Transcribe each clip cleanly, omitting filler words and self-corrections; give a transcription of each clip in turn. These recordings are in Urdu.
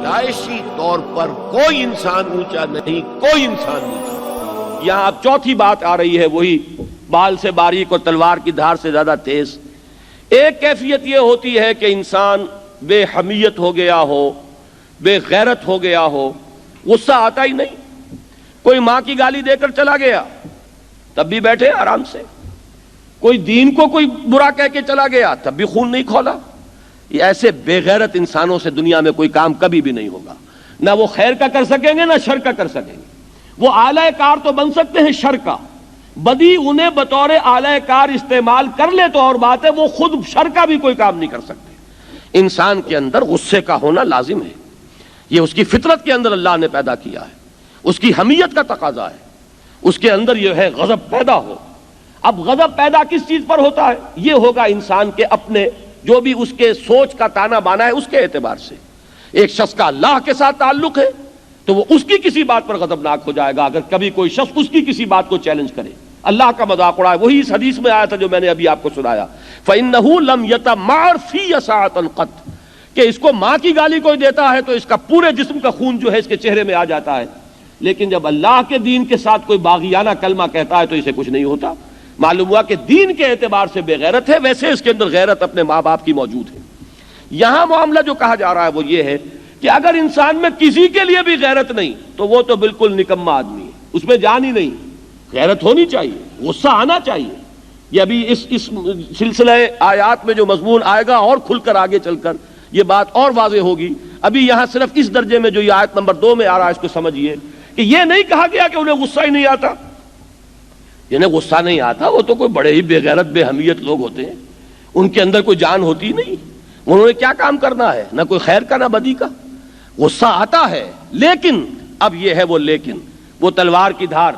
پیدائشی طور پر کوئی انسان اونچا نہیں، کوئی انسان نیچا۔ یہاں اب چوتھی بات آ رہی ہے، وہی بال سے باریک اور تلوار کی دھار سے زیادہ تیز۔ ایک کیفیت یہ ہوتی ہے کہ انسان بے حمیت ہو گیا ہو، بے غیرت ہو گیا ہو، غصہ آتا ہی نہیں۔ کوئی ماں کی گالی دے کر چلا گیا تب بھی بیٹھے آرام سے، کوئی دین کو کوئی برا کہہ کے چلا گیا تب بھی خون نہیں کھولا۔ یہ ایسے بے غیرت انسانوں سے دنیا میں کوئی کام کبھی بھی نہیں ہوگا، نہ وہ خیر کا کر سکیں گے نہ شر کا کر سکیں گے۔ وہ اعلی کار تو بن سکتے ہیں شر کا، بدی انہیں بطور اعلی کار استعمال کر لے تو اور بات ہے، وہ خود شر کا بھی کوئی کام نہیں کر سکتے۔ انسان کے اندر غصے کا ہونا لازم ہے، یہ اس کی فطرت کے اندر اللہ نے پیدا کیا ہے، اس کی حمیت کا تقاضا ہے، اس کے اندر یہ ہے غضب پیدا ہو۔ اب غضب پیدا کس چیز پر ہوتا ہے؟ یہ ہوگا انسان کے اپنے جو بھی اس کے سوچ کا تانا بانا ہے اس کے اعتبار سے۔ ایک شخص کا اللہ کے ساتھ تعلق ہے تو وہ اس کی کسی بات پر غضبناک ہو جائے گا اگر کبھی کوئی شخص اس کی کسی بات کو چیلنج کرے، اللہ کا مذاق اڑائے۔ وہی اس حدیث میں آیا تھا جو میں نے ابھی آپ کو سنایا، فَإِنَّهُ لَمْ يَتَمَّعْرْ فِيَّ سَاعَةً قَطْ، کہ اس کو ماں کی گالی کوئی دیتا ہے تو اس کا پورے جسم کا خون جو ہے اس کے چہرے میں آ جاتا ہے، لیکن جب اللہ کے دین کے ساتھ کوئی باغیانہ کلمہ کہتا ہے تو اسے کچھ نہیں ہوتا۔ معلوم ہوا کہ دین کے اعتبار سے بے غیرت ہے، ویسے اس کے اندر غیرت اپنے ماں باپ کی موجود ہے۔ یہاں معاملہ جو کہا جا رہا ہے وہ یہ ہے کہ اگر انسان میں کسی کے لیے بھی غیرت نہیں تو وہ تو بالکل نکما آدمی ہے، اس میں جان ہی نہیں۔ غیرت ہونی چاہیے، غصہ آنا چاہیے۔ یہ ابھی اس سلسلہ آیات میں جو مضمون آئے گا اور کھل کر آگے چل کر یہ بات اور واضح ہوگی۔ ابھی یہاں صرف اس درجے میں جو یہ آیت نمبر 2 میں آ رہا ہے اس کو سمجھیے کہ یہ نہیں کہا گیا کہ انہیں غصہ ہی نہیں آتا۔ جنہیں غصہ نہیں آتا وہ تو کوئی بڑے ہی بے غیرت بے حمیت لوگ ہوتے ہیں، ان کے اندر کوئی جان ہوتی نہیں، انہوں نے کیا کام کرنا ہے، نہ کوئی خیر کا نہ بدی کا۔ غصہ آتا ہے لیکن اب یہ ہے وہ تلوار کی دھار۔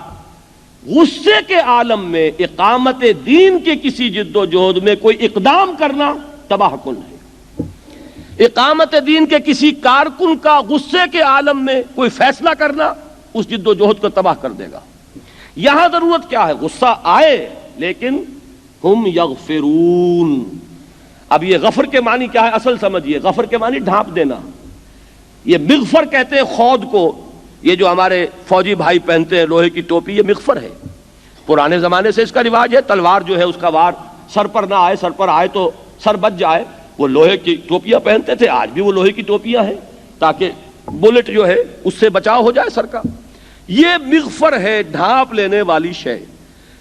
غصے کے عالم میں اقامت دین کے کسی جد و جہد میں کوئی اقدام کرنا تباہ کن ہے۔ اقامت دین کے کسی کارکن کا غصے کے عالم میں کوئی فیصلہ کرنا اس جد و جہد کو تباہ کر دے گا۔ یہاں ضرورت کیا ہے؟ غصہ آئے لیکن ہم یغفرون۔ اب یہ غفر کے معنی کیا ہے اصل سمجھیے، غفر کے معنی ڈھانپ دینا۔ یہ مغفر کہتے ہیں خود کو، یہ جو ہمارے فوجی بھائی پہنتے ہیں لوہے کی ٹوپی، یہ مغفر ہے، پرانے زمانے سے اس کا رواج ہے۔ تلوار جو ہے اس کا وار سر پر نہ آئے، سر پر آئے تو سر بچ جائے، وہ لوہے کی ٹوپیاں پہنتے تھے، آج بھی وہ لوہے کی ٹوپیاں ہیں تاکہ بلٹ جو ہے اس سے بچاؤ ہو جائے سر کا۔ یہ مغفر ہے، ڈھانپ لینے والی شے۔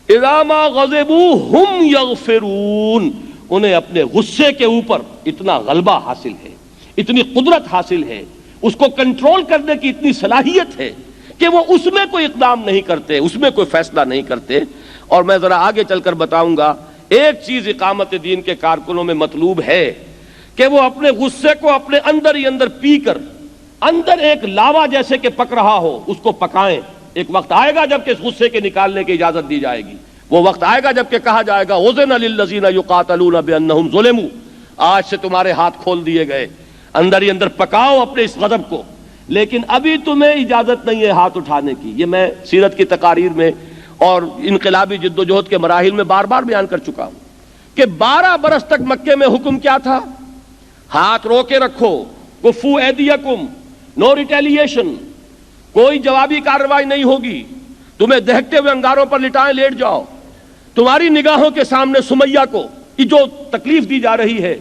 اذا ما غضبوا ہم یغفرون، انہیں اپنے غصے کے اوپر اتنا غلبہ حاصل ہے، اتنی قدرت حاصل ہے، اس کو کنٹرول کرنے کی اتنی صلاحیت ہے کہ وہ اس میں کوئی اقدام نہیں کرتے، اس میں کوئی فیصلہ نہیں کرتے۔ اور میں ذرا آگے چل کر بتاؤں گا، ایک چیز اقامت دین کے کارکنوں میں مطلوب ہے کہ وہ اپنے غصے کو اپنے اندر ہی اندر پی کر، اندر ایک لاوا جیسے کہ پک رہا ہو اس کو پکائیں۔ ایک وقت آئے گا جب کہ اس غصے کے نکالنے کی اجازت دی جائے گی، وہ وقت آئے گا جب کہ کہا جائے گا اذن للذین یقاتلون بانہم ظلموا، آج سے تمہارے ہاتھ کھول دیے گئے، اندر ہی اندر پکاؤ اپنے اس غضب کو، لیکن ابھی تمہیں اجازت نہیں ہے ہاتھ اٹھانے کی۔ یہ میں سیرت کی تقاریر میں اور انقلابی جد و جہد کے مراحل میں بار بار بیان کر چکا ہوں کہ 12 برس تک مکے میں حکم کیا تھا؟ ہاتھ رو کے رکھو، کفو ایدیکم، نو ریٹیلیشن، کوئی جوابی کارروائی نہیں ہوگی، تمہیں دہکتے ہوئے انگاروں پر لٹائیں لیٹ جاؤ، تمہاری نگاہوں کے سامنے سمیہ کو جو تکلیف دی جا رہی ہے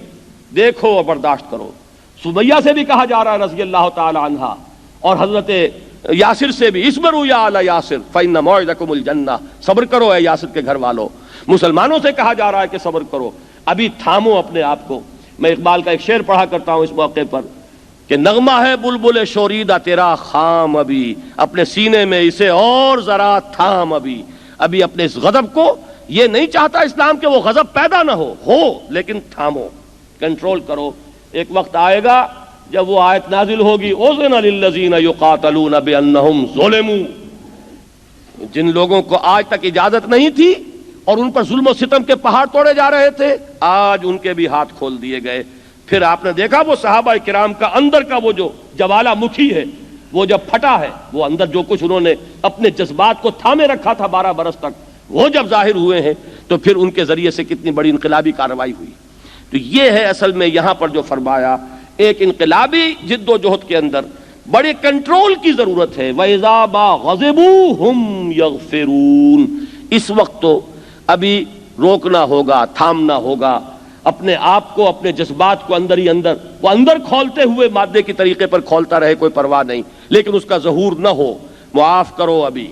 دیکھو اور برداشت کرو۔ سمیہ سے بھی کہا جا رہا ہے رضی اللہ تعالی عنہا، اور حضرت یاسر سے بھی، اصبروا یا آل یاسر فإن موعدکم الجنہ، صبر کرو اے یاسر کے گھر والو۔ مسلمانوں سے کہا جا رہا ہے کہ صبر کرو، ابھی تھامو اپنے آپ کو۔ میں اقبال کا ایک شعر پڑھا کرتا ہوں اس موقع پر کہ نغمہ ہے بلبل شوریدہ تیرا خام، ابھی اپنے سینے میں اسے اور ذرا تھام، ابھی اپنے اس غضب کو، یہ نہیں چاہتا اسلام کہ وہ غضب پیدا نہ ہو لیکن تھامو، کنٹرول کرو۔ ایک وقت آئے گا جب وہ آیت نازل ہوگی اذن للذین یقاتلون بانہم ظلموا، جن لوگوں کو آج تک اجازت نہیں تھی اور ان پر ظلم و ستم کے پہاڑ توڑے جا رہے تھے، آج ان کے بھی ہاتھ کھول دیے گئے۔ پھر آپ نے دیکھا وہ صحابہ کرام کا اندر کا وہ جو جوالا مکھی ہے وہ جب پھٹا ہے، وہ اندر جو کچھ انہوں نے اپنے جذبات کو تھامے رکھا تھا 12 برس تک، وہ جب ظاہر ہوئے ہیں تو پھر ان کے ذریعے سے کتنی بڑی انقلابی کارروائی ہوئی۔ تو یہ ہے اصل میں یہاں پر جو فرمایا ایک انقلابی جد و جہد کے اندر بڑے کنٹرول کی ضرورت ہے. وَإِذَا مَا غَضِبُوا هُمْ يَغْفِرُونَ. اس وقت تو ابھی روکنا ہوگا، تھامنا ہوگا اپنے آپ کو، اپنے جذبات کو اندر ہی اندر، وہ اندر کھولتے ہوئے مادے کی طریقے پر کھولتا رہے، کوئی پرواہ نہیں، لیکن اس کا ظہور نہ ہو. معاف کرو. ابھی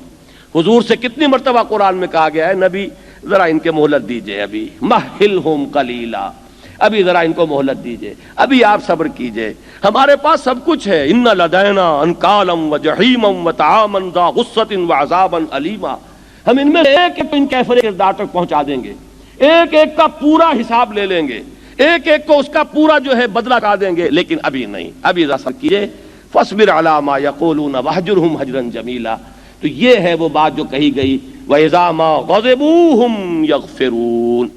حضور سے کتنی مرتبہ قرآن میں کہا گیا ہے نبی ذرا ان کے مہلت دیجئے، ابھی مہلہم قلیلا، ابھی ذرا ان کو مہلت دیجئے، ابھی آپ صبر کیجئے، ہمارے پاس سب کچھ ہے. ان لدینا انکالا وجحیما وطعاما ذا غصۃ وعذابا الیما. ہم ان میں ایک ایک ان کیفر کردار تک پہنچا دیں گے، ایک ایک کا پورا حساب لے لیں گے، ایک ایک کو اس کا پورا جو ہے بدلہ کا دیں گے، لیکن ابھی نہیں. ابھی ذرا صبر کیجئے. فاصبر علی ما یقولون واہجرہم ہجرا جمیلا. تو یہ ہے وہ بات جو کہی گئی وَإِذَا مَا غَضِبُوا هُمْ يَغْفِرُونَ.